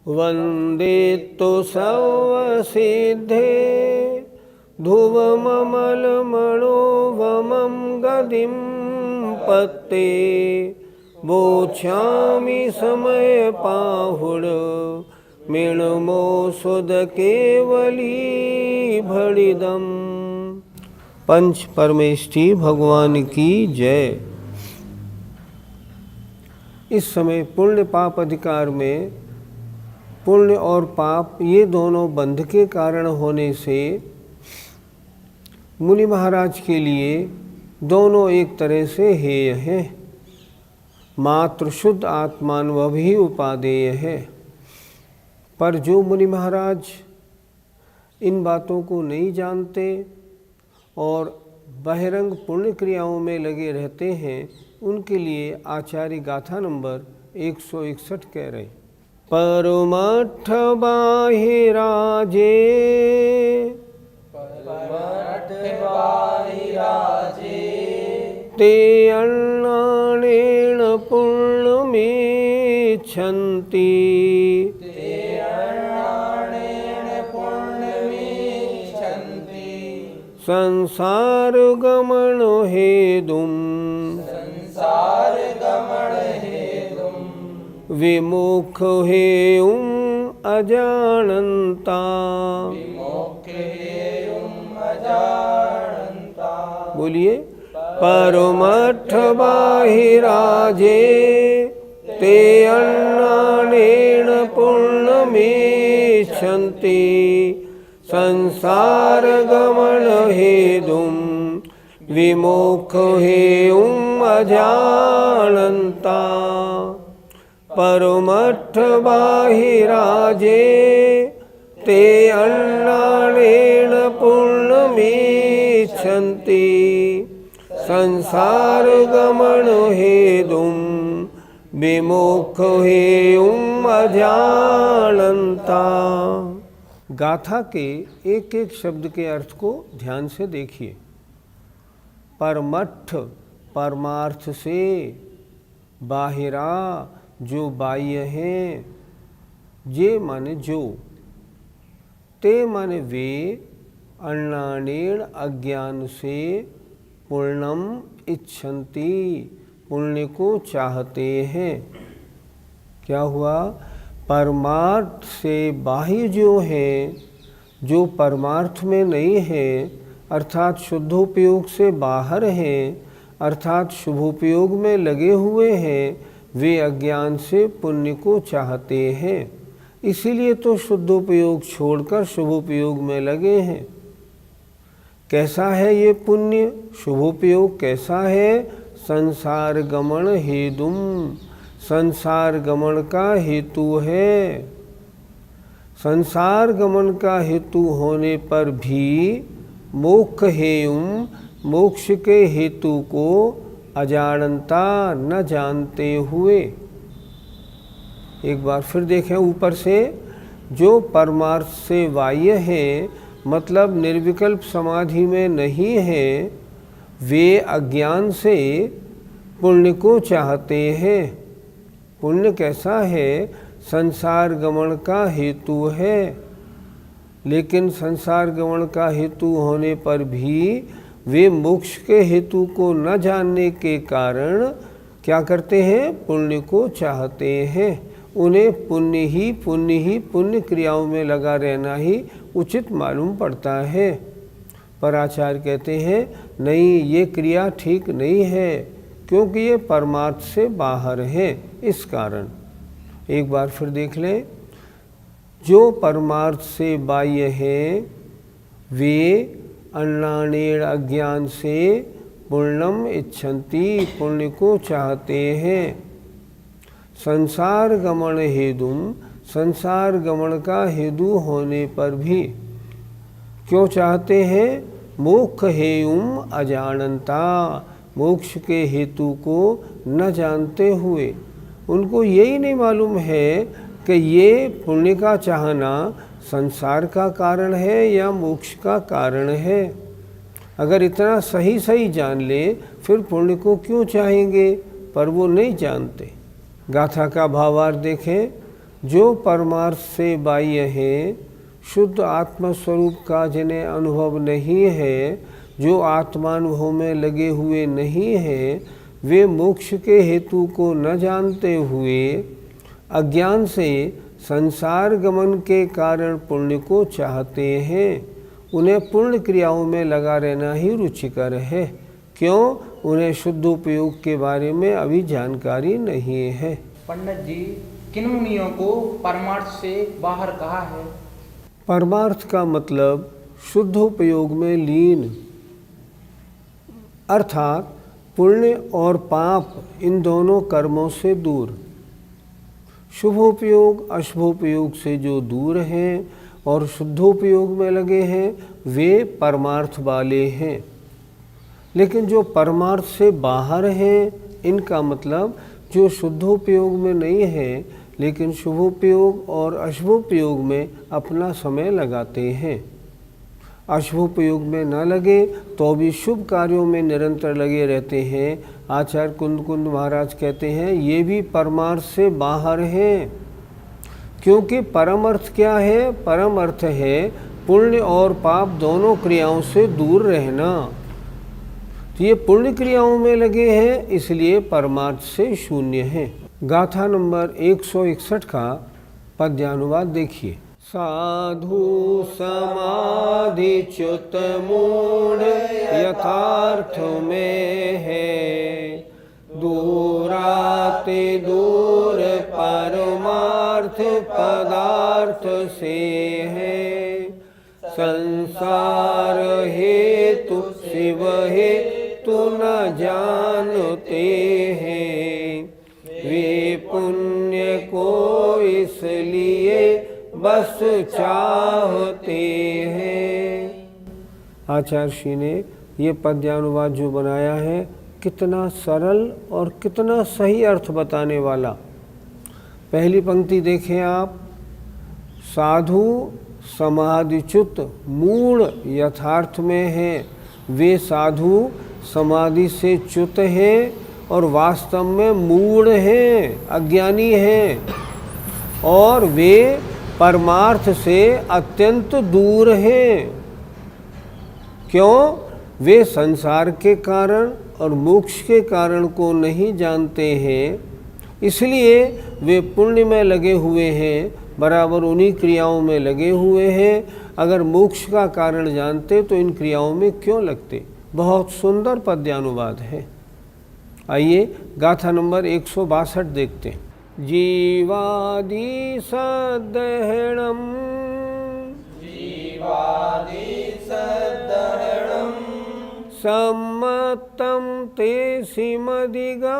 वन्दे तु सर्वसिद्धे ध्रुवममलमणोवमं गदिं पत्ते वोच्छामि समयपाहुड मृण्मो सुदकेवली भणिदम्। पंच परमेष्ठी भगवान की जय। इस समय पुण्य पाप अधिकार में पुण्य और पाप ये दोनों बंध के कारण होने से मुनि महाराज के लिए दोनों एक तरह से हेय हैं। मात्र शुद्ध आत्मानुभव ही उपादेय है। पर जो मुनि महाराज इन बातों को नहीं जानते और बहिरंग पुण्य क्रियाओं में लगे रहते हैं, उनके लिए आचार्य गाथा नंबर 161 कह रहे। परमठ बाहिराजे ते अन्नानेन पुण्यमिच्छन्ति संसार गमन हेतुम विमुख हेयुम अजानन्ता। बोलिए। परमठ बाहिराजे ते अन्नानेन पुण्यमिच्छन्ति संसार गमन हेतुम विमुख हेयुम अजानन्ता। परमठ बाहिराजे ते अन्नानेन पुण्यमिच्छन्ति संसार गमन हेतुम विमुख हेयुम अजानन्ता। गाथा के एक एक शब्द के अर्थ को ध्यान से देखिए। परमठ परमार्थ से, बाहिरा जो बाह्य हैं, जे माने जो, ते माने वे, अन्नानेन अज्ञान से, पुण्यम इच्छन्ति पुण्य को चाहते हैं। क्या हुआ? परमार्थ से बाह्य जो है, जो परमार्थ में नहीं है, अर्थात शुद्धोपयोग से बाहर हैं, अर्थात शुभोपयोग में लगे हुए हैं, वे अज्ञान से पुण्य को चाहते हैं। इसीलिए तो शुद्धोपयोग छोड़कर शुभोपयोग में लगे हैं। कैसा है ये पुण्य? शुभोपयोग कैसा है? संसार गमन हेतुम, संसार गमन का हेतु है। संसार गमन का हेतु होने पर भी मोक्ष हेयुम, मोक्ष के हेतु को अजानता न जानते हुए। एक बार फिर देखें ऊपर से। जो परमार्थ से बाह्य है, मतलब निर्विकल्प समाधि में नहीं है, वे अज्ञान से पुण्य को चाहते हैं। पुण्य कैसा है? संसार गमन का हेतु है। लेकिन संसार गमन का हेतु होने पर भी वे मोक्ष के हेतु को न जानने के कारण क्या करते हैं? पुण्य को चाहते हैं। उन्हें पुण्य ही पुण्य क्रियाओं में लगा रहना ही उचित मालूम पड़ता है। पर आचार्य कहते हैं नहीं, ये क्रिया ठीक नहीं है, क्योंकि ये परमार्थ से बाहर है। इस कारण एक बार फिर देख लें। जो परमार्थ से बाह्य हैं, वे अन्नानेन अज्ञान से पुण्यम इच्छन्ति पुण्य को चाहते हैं। संसार गमन हेतुम, संसार गमन का हेतु होने पर भी क्यों चाहते हैं? मोक्ष हेयुम अजानन्ता, मोक्ष के हेतु को न जानते हुए। उनको यही नहीं मालूम है कि ये पुण्य का चाहना संसार का कारण है या मोक्ष का कारण है। अगर इतना सही सही जान ले फिर पुण्य को क्यों चाहेंगे, पर वो नहीं जानते। गाथा का भावार्थ देखें। जो परमार्थ से बाह्य है, शुद्ध आत्मस्वरूप का जिन्हें अनुभव नहीं है, जो आत्मानुभव में लगे हुए नहीं हैं, वे मोक्ष के हेतु को न जानते हुए अज्ञान से संसार गमन के कारण पुण्य को चाहते हैं। उन्हें पुण्य क्रियाओं में लगा रहना ही रुचिकर है। क्यों? उन्हें शुद्धोपयोग के बारे में अभी जानकारी नहीं है। पंडित जी, किन मुनियों को परमार्थ से बाहर कहा है? परमार्थ का मतलब शुद्धोपयोग में लीन, अर्थात पुण्य और पाप इन दोनों कर्मों से दूर। शुभोपयोग अशुभोपयोग से जो दूर हैं और शुद्धोपयोग में लगे हैं, वे परमार्थ वाले हैं। लेकिन जो परमार्थ से बाहर हैं, इनका मतलब जो शुद्धोपयोग में नहीं है लेकिन शुभोपयोग और अशुभोपयोग में अपना समय लगाते हैं। अशुभोपयोग में न लगे तो भी शुभ कार्यों में निरंतर लगे रहते हैं। आचार्य कुंद महाराज कहते हैं ये भी परमार्थ से बाहर हैं, क्योंकि परम अर्थ क्या है? परम अर्थ है पुण्य और पाप दोनों क्रियाओं से दूर रहना। तो ये पुण्य क्रियाओं में लगे हैं, इसलिए परमार्थ से शून्य है। गाथा नंबर 161 का पद्यानुवाद देखिए। साधु समाधि च्युत मूढ़ यथार्थ में है, दूराते दूर परमार्थ पदार्थ से है। संसार हेतु शिव हेतु न जानते हैं, वे पुण्य को इसलिए बस चाहते हैं। आचार्य श्री ने ये पद्यानुवाद जो बनाया है, कितना सरल और कितना सही अर्थ बताने वाला। पहली पंक्ति देखें आप, साधु समाधिच्युत मूढ़ यथार्थ में है। वे साधु समाधि से च्युत हैं और वास्तव में मूढ़ हैं, अज्ञानी हैं, और वे परमार्थ से अत्यंत दूर हैं। क्यों? वे संसार के कारण और मोक्ष के कारण को नहीं जानते हैं, इसलिए वे पुण्य में लगे हुए हैं, बराबर उन्हीं क्रियाओं में लगे हुए हैं। अगर मोक्ष का कारण जानते तो इन क्रियाओं में क्यों लगते? बहुत सुंदर पद्यानुवाद है। आइए गाथा नंबर 162 देखते हैं। जीवादि सदहणम सम्मतम ते सिमधिगमोलाणम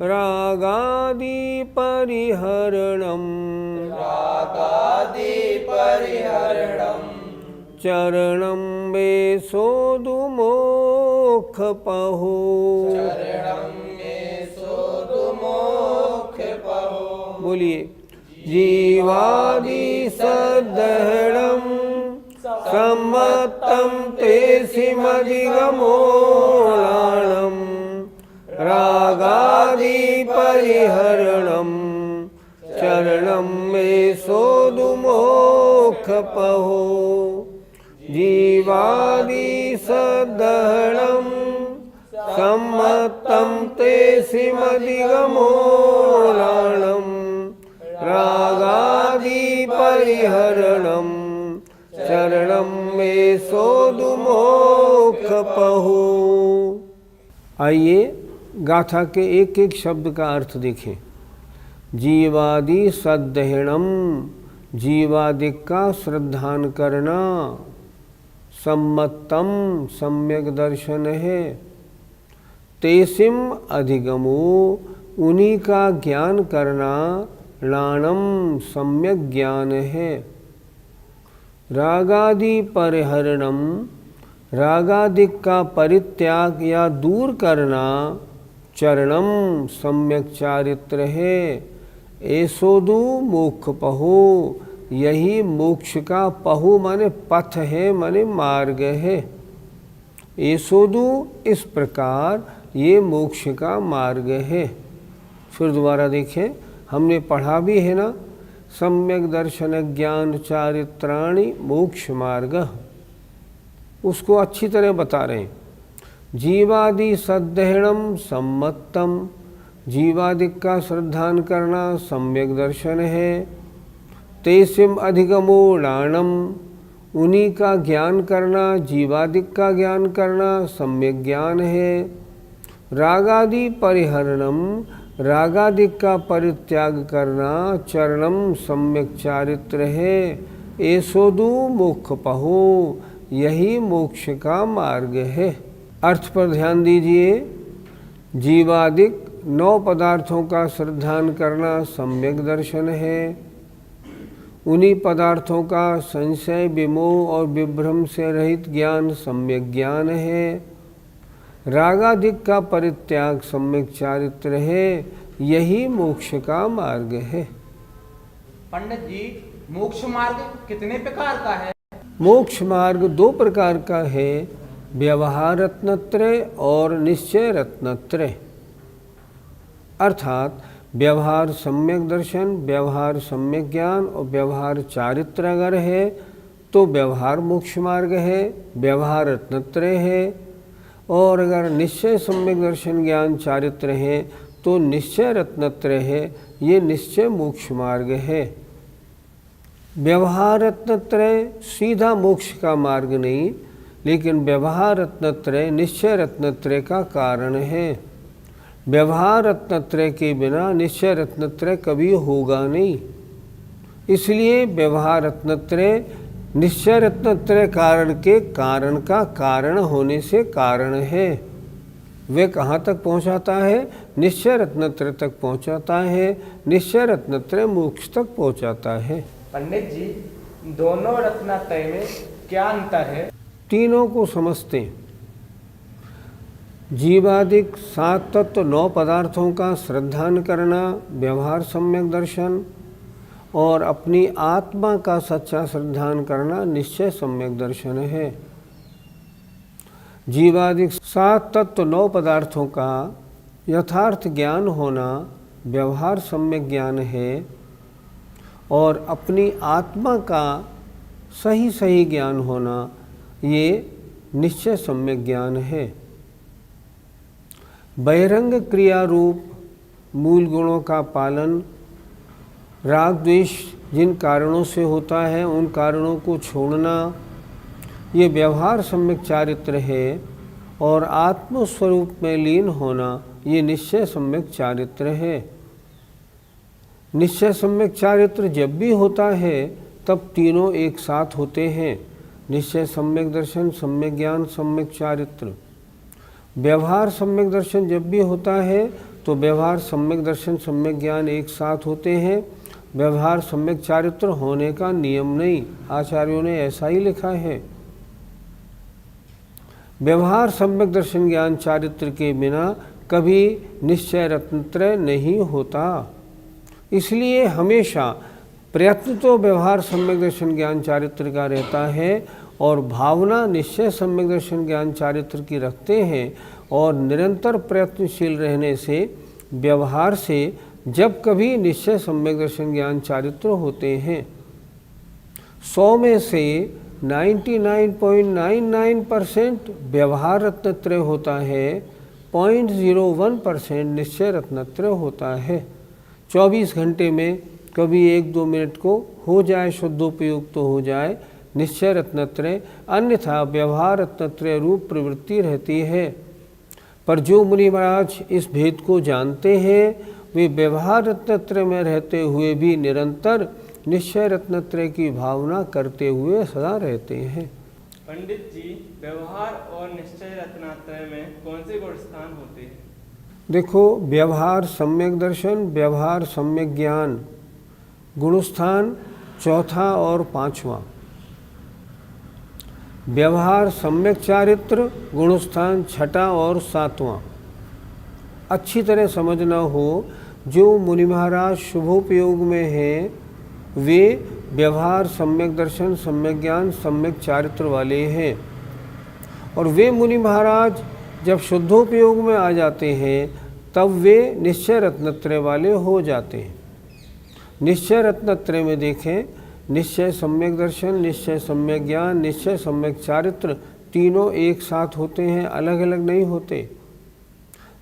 रागादि परिहरणम चरणम मे सोदु मोक्ष पहो। बोलिए। जीवादि सदहणम सम्मतम ते सिमधिगमोलाणम रागादि परिहरणम चरणम मे सोदु मोक्ष पहो। जीवादि सदहणम सम्मतम ते सिमधिगमोलाणम रागादि परिहरणम चरणम मे सोदु मोक्ष पहो। आइए गाथा के एक एक शब्द का अर्थ देखें। जीवादि सदहणम, जीवादि का श्रद्धान करना। सम्मतम, सम्यक दर्शन है। तेसिम अधिगमो, उन्हीं का ज्ञान करना। लाणम, सम्यक ज्ञान है। रागादि परिहरणम, रागादिक का परित्याग या दूर करना। चरणम, सम्यक चारित्र है। एसोदु मोक्ष पहो, यही मोक्ष का पहु माने पथ है, माने मार्ग है। एसोदु इस प्रकार ये मोक्ष का मार्ग है। फिर दोबारा देखें, हमने पढ़ा भी है ना, सम्यक दर्शन ज्ञान चारित्राणि मोक्ष मार्ग, उसको अच्छी तरह बता रहे हैं। जीवादि सद्धेणम सम्मतम, जीवादिक का श्रद्धान करना सम्यक दर्शन है। तेसिम अधिगमोडाणम, उन्हीं का ज्ञान करना, जीवादिक का ज्ञान करना सम्यक ज्ञान है। रागादि परिहरणम, रागादिक का परित्याग करना चरणम सम्यक चारित्र है। एसोदु मोक्ष पहो, यही मोक्ष का मार्ग है। अर्थ पर ध्यान दीजिए। जीवादिक 9 पदार्थों का श्रद्धान करना सम्यक दर्शन है। उन्हीं पदार्थों का संशय विमोह और विभ्रम से रहित ज्ञान सम्यक ज्ञान है। रागादिक का परित्याग सम्यक चारित्र है, यही मोक्ष का मार्ग है। पंडित जी, मोक्ष मार्ग कितने प्रकार का है? मोक्ष मार्ग 2 प्रकार का है, व्यवहार रत्नत्रय और निश्चय रत्नत्रय। अर्थात व्यवहार सम्यक दर्शन, व्यवहार सम्यक ज्ञान और व्यवहार चारित्र अगर है तो व्यवहार मोक्ष मार्ग है, व्यवहार रत्नत्रय है। और अगर निश्चय सम्यक दर्शन ज्ञान चारित्र है तो निश्चय रत्नत्रय है, ये निश्चय मोक्ष मार्ग है। व्यवहार रत्नत्रय सीधा मोक्ष का मार्ग नहीं, लेकिन व्यवहार रत्नत्रय निश्चय रत्नत्रय का कारण है। व्यवहार रत्नत्रय के बिना निश्चय रत्नत्रय कभी होगा नहीं। इसलिए व्यवहार रत्नत्रय निश्चय रत्नत्रय कारण के कारण का कारण होने से कारण है। वे कहाँ तक पहुँचाता है? निश्चय रत्नत्रय तक पहुँचाता है। निश्चय रत्नत्रय मोक्ष तक पहुँचाता है। पंडित जी, दोनों रत्नत्रय में क्या अंतर है? तीनों को समझते हैं। जीवादिक 7 तत्व 9 पदार्थों का श्रद्धान करना व्यवहार सम्यक दर्शन, और अपनी आत्मा का सच्चा श्रद्धान करना निश्चय सम्यक दर्शन है। जीवादिक 7 तत्व 9 पदार्थों का यथार्थ ज्ञान होना व्यवहार सम्यक ज्ञान है, और अपनी आत्मा का सही सही ज्ञान होना ये निश्चय सम्यक ज्ञान है। बहिरंग क्रिया रूप मूल गुणों का पालन, राग द्वेष जिन कारणों से होता है उन कारणों को छोड़ना, ये व्यवहार सम्यक चारित्र है। और आत्मस्वरूप में लीन होना ये निश्चय सम्यक चारित्र है। निश्चय सम्यक चारित्र जब भी होता है तब तीनों एक साथ होते हैं, निश्चय सम्यक दर्शन, सम्यक ज्ञान, सम्यक चारित्र। व्यवहार सम्यक दर्शन जब भी होता है तो व्यवहार सम्यक दर्शन, सम्यक ज्ञान एक साथ होते हैं। व्यवहार सम्यक चारित्र होने का नियम नहीं, आचार्यों ने ऐसा ही लिखा है। व्यवहार सम्यक दर्शन ज्ञान चारित्र के बिना कभी निश्चय रत्नत्रय नहीं होता। इसलिए हमेशा प्रयत्न तो व्यवहार सम्यक दर्शन ज्ञान चारित्र का रहता है, और भावना निश्चय सम्यक दर्शन ज्ञान चारित्र की रखते हैं। और निरंतर प्रयत्नशील रहने से व्यवहार से जब कभी निश्चय सम्यक दर्शन ज्ञान चारित्र होते हैं। 100 में से 99.99% व्यवहार रत्नत्रय होता है, 0.01% निश्चय रत्नत्रय होता है। 24 घंटे में कभी 1-2 मिनट को हो जाए शुद्धोपयोग तो हो जाए निश्चय रत्नत्रय, अन्यथा व्यवहार रत्नत्रय रूप प्रवृत्ति रहती है। पर जो मुनि महाराज इस भेद को जानते हैं वे व्यवहार रत्नत्रय में रहते हुए भी निरंतर निश्चय रत्नत्रय की भावना करते हुए सदा रहते हैं। पंडित जी, व्यवहार और निश्चय रत्नत्रय में कौन से गुण स्थान होते हैं? देखो, व्यवहार सम्यक दर्शन, व्यवहार सम्यक ज्ञान गुणस्थान चौथा और 5वां। व्यवहार सम्यक चारित्र गुणस्थान 6ठा और 7वां। अच्छी तरह समझना हो, जो मुनि महाराज शुभोपयोग में हैं वे व्यवहार सम्यक दर्शन, सम्यक ज्ञान, सम्यक चारित्र वाले हैं। और वे मुनि महाराज जब शुद्धोपयोग में आ जाते हैं तब वे निश्चय रत्नत्रय वाले हो जाते हैं। निश्चय रत्नत्रय में देखें, निश्चय सम्यक दर्शन, निश्चय सम्यक ज्ञान, निश्चय सम्यक चारित्र, तीनों एक साथ होते हैं, अलग अलग नहीं होते।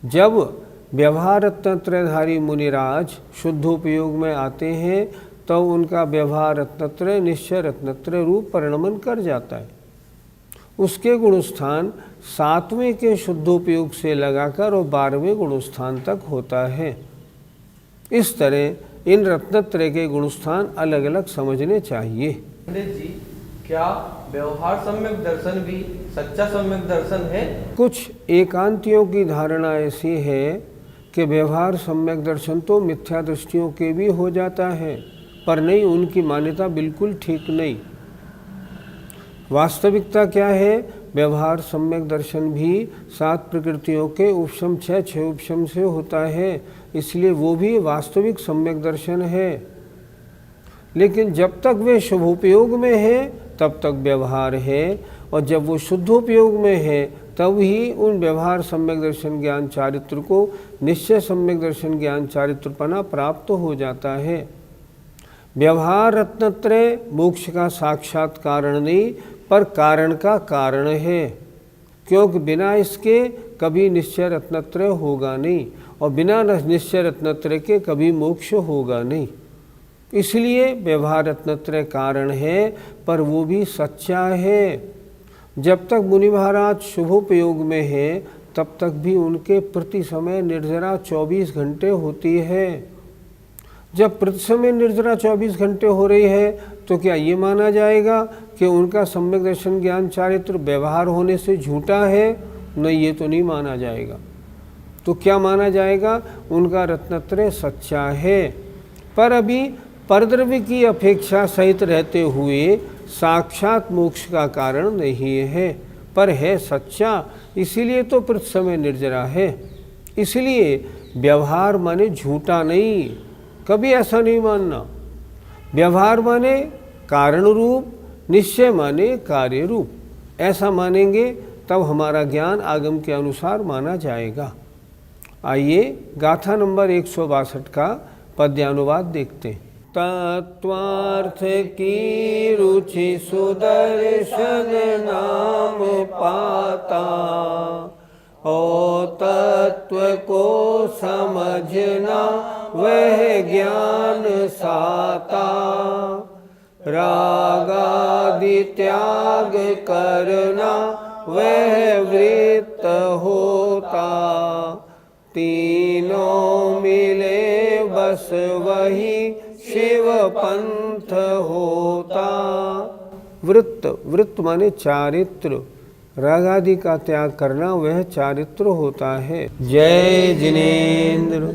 जब व्यवहार रत्नत्रयधारी मुनिराज शुद्धोपयोग में आते हैं तो उनका व्यवहार रत्नत्रय निश्चय रत्नत्रय रूप परिणमन कर जाता है। उसके गुणस्थान 7वें के शुद्धोपयोग से लगाकर और 12वें गुणस्थान तक होता है। इस तरह इन रत्नत्रय के गुणस्थान अलग अलग समझने चाहिए। पंडित जी, क्या व्यवहार सम्यक दर्शन भी सच्चा सम्यक दर्शन है? कुछ एकांतियों की धारणा ऐसी है कि व्यवहार सम्यक दर्शन तो मिथ्या दृष्टियों के भी हो जाता है, पर नहीं, उनकी मान्यता बिल्कुल ठीक नहीं। वास्तविकता क्या है? व्यवहार सम्यक दर्शन भी 7 प्रकृतियों के उपशम 6 उपशम से होता है, इसलिए वो भी वास्तविक सम्यक दर्शन है। लेकिन जब तक वे शुभोपयोग में है तब तक व्यवहार है, और जब वो शुद्धोपयोग में है तब ही उन व्यवहार सम्यक दर्शन ज्ञान चारित्र को निश्चय सम्यक दर्शन ज्ञान चारित्रपना प्राप्त हो जाता है। व्यवहार रत्नत्रय मोक्ष का साक्षात कारण नहीं, पर कारण का कारण है, क्योंकि बिना इसके कभी निश्चय रत्नत्रय होगा नहीं, और बिना निश्चय रत्नत्रय के कभी मोक्ष होगा नहीं। इसलिए व्यवहार रत्नत्रय कारण है, पर वो भी सच्चा है। जब तक मुनि महाराज शुभोपयोग में है तब तक भी उनके प्रति समय निर्जरा 24 घंटे होती है। जब प्रति समय निर्जरा 24 घंटे हो रही है तो क्या ये माना जाएगा कि उनका सम्यक दर्शन ज्ञान चारित्र व्यवहार होने से झूठा है? नहीं, ये तो नहीं माना जाएगा। तो क्या माना जाएगा? उनका रत्नत्रय सच्चा है, पर अभी परद्रव्य की अपेक्षा सहित रहते हुए साक्षात मोक्ष का कारण नहीं है, पर है सच्चा, इसीलिए तो प्रति समय निर्जरा है। इसलिए व्यवहार माने झूठा नहीं, कभी ऐसा नहीं मानना। व्यवहार माने कारण रूप, निश्चय माने कार्य रूप। ऐसा मानेंगे तब हमारा ज्ञान आगम के अनुसार माना जाएगा। आइए गाथा नंबर 162 का पद्यानुवाद देखते हैं। तत्वार्थ की रुचि सुदर्शन नाम पाता, और तत्व को समझना वह ज्ञान साता। रागादि त्याग करना वह वृत्त होता, तीनों मिले बस वही शिव पंथ होता। वृत्त माने चारित्र, रागादि का त्याग करना वह चारित्र होता है। जय जिनेन्द्र।